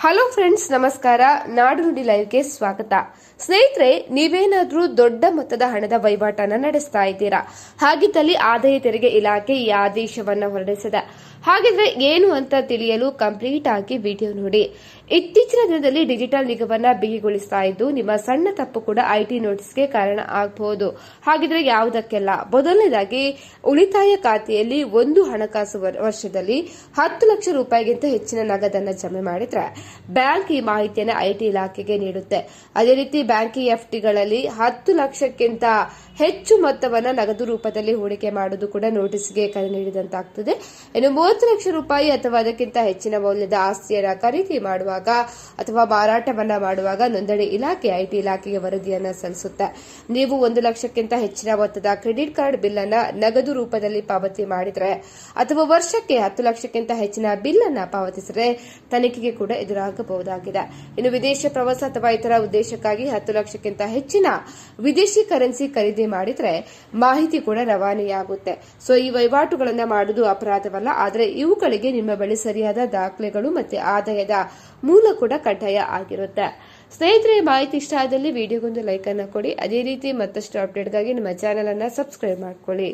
Hello friends, ನಮಸ್ಕಾರ. ನಾಡು ನುಡಿ ಲೈವ್ಗೆ ಸ್ವಾಗತ. ಸ್ನೇಹಿತರೆ, ನೀವೇನಾದ್ರೂ ದೊಡ್ಡ ಮೊತ್ತದ ಹಣದ ವಹಿವಾಟನ್ನ ನಡೆಸ್ತಾ ಇದ್ದೀರಾ? ಹಾಗಿದ್ದಲ್ಲಿ ಆದಾಯ ತೆರಿಗೆ ಇಲಾಖೆ ಈ ಆದೇಶವನ್ನ ಹೊರಡಿಸಿದೆ. ಹಾಗಿದ್ರೆ ಏನು ಅಂತ ತಿಳಿಯಲು ಕಂಪ್ಲೀಟ್ ಆಗಿ ವಿಡಿಯೋ ನೋಡಿ. ಇತ್ತೀಚಿನ ದಿನದಲ್ಲಿ ಡಿಜಿಟಲ್ ನಿಗಮನ್ನ ಬಿಗಿಗೊಳಿಸ್ತಾ ಇದ್ದು, ನಿಮ್ಮ ಸಣ್ಣ ತಪ್ಪು ಕೂಡ ಐಟಿ ನೋಟಿಸ್ಗೆ ಕಾರಣ ಆಗಬಹುದು. ಹಾಗಿದ್ರೆ ಯಾವುದಕ್ಕೆಲ್ಲ? ಮೊದಲನೇದಾಗಿ, ಉಳಿತಾಯ ಖಾತೆಯಲ್ಲಿ ಒಂದು ಹಣಕಾಸು ವರ್ಷದಲ್ಲಿ 10 ಲಕ್ಷ ರೂಪಾಯಿಗಿಂತ ಹೆಚ್ಚಿನ ನಗದನ್ನ ಜಮೆ ಮಾಡಿದ್ರೆ ಬ್ಯಾಂಕ್ ಈ ಮಾಹಿತಿಯನ್ನು ಐಟಿ ಇಲಾಖೆಗೆ ನೀಡುತ್ತೆ. ಅದೇ ರೀತಿ ಬ್ಯಾಂಕ್ ಎಫ್ಡಿಗಳಲ್ಲಿ 10 ಲಕ್ಷಕ್ಕಿಂತ ಹೆಚ್ಚು ಮೊತ್ತವನ್ನು ನಗದು ರೂಪದಲ್ಲಿ ಹೂಡಿಕೆ ಮಾಡುವುದು ಕೂಡ ನೋಟಿಸ್ಗೆ ಕರೆ ನೀಡಿದಂತಾಗುತ್ತದೆ. ಇನ್ನು 30 ಲಕ್ಷ ರೂಪಾಯಿ ಅಥವಾ ಅದಕ್ಕಿಂತ ಹೆಚ್ಚಿನ ಮೌಲ್ಯದ ಆಸ್ತಿಯನ್ನು ಖರೀದಿ ಮಾಡುವಾಗ ಅಥವಾ ಮಾರಾಟವನ್ನ ಮಾಡುವಾಗ ನೋಂದಣಿ ಇಲಾಖೆ ಐಟಿ ಇಲಾಖೆಗೆ ವರದಿಯನ್ನ ಸಲ್ಲಿಸುತ್ತೆ. ನೀವು 1 ಲಕ್ಷಕ್ಕಿಂತ ಹೆಚ್ಚಿನ ಮೊತ್ತದ ಕ್ರೆಡಿಟ್ ಕಾರ್ಡ್ ಬಿಲ್ ಅನ್ನ ನಗದು ರೂಪದಲ್ಲಿ ಪಾವತಿ ಮಾಡಿದ್ರೆ ಅಥವಾ ವರ್ಷಕ್ಕೆ 10 ಲಕ್ಷಕ್ಕಿಂತ ಹೆಚ್ಚಿನ ಬಿಲ್ ಅನ್ನ ಪಾವತಿಸಿದರೆ ತನಿಖೆಗೆ ಕೂಡ ಎದುರಾಗಬಹುದಾಗಿದೆ. ಇನ್ನು ವಿದೇಶ ಪ್ರವಾಸ ಅಥವಾ ಇತರ ಉದ್ದೇಶಕ್ಕಾಗಿ 10 ಲಕ್ಷಕ್ಕಿಂತ ಹೆಚ್ಚಿನ ವಿದೇಶಿ ಕರೆನ್ಸಿ ಖರೀದಿ ಮಾಡಿದ್ರೆ ಮಾಹಿತಿ ಕೂಡ ರವಾನೆಯಾಗುತ್ತೆ. ಸೊ ಈ ವಹಿವಾಟುಗಳನ್ನ ಮಾಡುವುದು ಅಪರಾಧವಲ್ಲ, ಆದರೆ ಇವುಗಳಿಗೆ ನಿಮ್ಮ ಬಳಿ ಸರಿಯಾದ ದಾಖಲೆಗಳು ಮತ್ತೆ ಆದಾಯದ ಮೂಲ ಕೂಡ ಕಡ್ಡಾಯ ಆಗಿರುತ್ತೆ. ಸ್ನೇಹಿತರೆ, ಮಾಹಿತಿ ಇಷ್ಟ ಆದಲ್ಲಿ ವಿಡಿಯೋಗೊಂದು ಲೈಕ್ ಅನ್ನು ಕೊಡಿ. ಅದೇ ರೀತಿ ಮತ್ತಷ್ಟು ಅಪ್ಡೇಟ್ಗಾಗಿ ನಮ್ಮ ಚಾನೆಲ್ ಅನ್ನ ಸಬ್ಸ್ಕ್ರೈಬ್ ಮಾಡ್ಕೊಳ್ಳಿ.